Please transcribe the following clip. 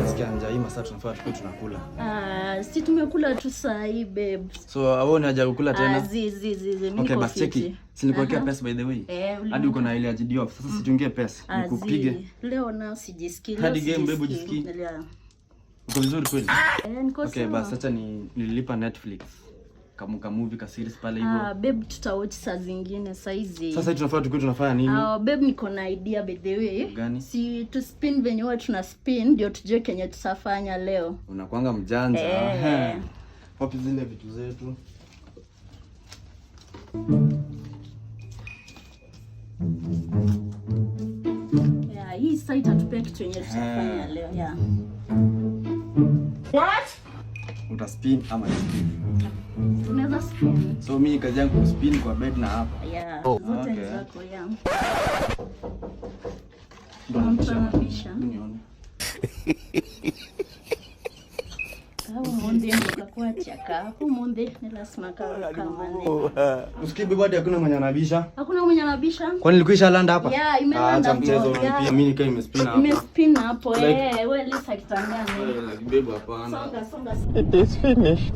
Nasikia njaa hii masaa tunafaa tukue tunakula. Si tumekula tu saa hii babe. So hao ni haja kukula tena? Mimi okay, basi cheki. Si nikuwekea pesa by the way. Hadi uko na ile ajidi off. Sasa situngie pesa. Nikupige. Leo na sijisikii. Hadi game babe ujisikii. Uko vizuri kweli? Niko sawa. Okay, basi acha nililipa Netflix. Kama movie ka series pale hivyo. Babe tutawatch saa zingine saa hizi. Sasa tunafaa tukue tunafanya nini? Babe niko na idea by the way. Gani? Si tu spin venye huwa tuna spin ndio tujue kenye tutafanya leo. Unakuanga mjanja. Wapi zile vitu zetu? Hii site atupea kitu yenye tutafanya leo. What? Utaspin ama spin? Tunaweza spin. So mimi kazi yangu kuspin kwa bed na hapa. Zote ni zako Ndio napisha. Nione. Monde kwa chaka. Hapo monde ni lazima kama Usikibe bado hakuna mwenye anabisha. Hakuna mwenye anabisha. Kwani ilikuwa landa hapa? Imelanda mchezo pia mimi nikaa imespin hapa. Imespin hapo wewe lisa kitangani. Like babe hapana. Songa. It is finished.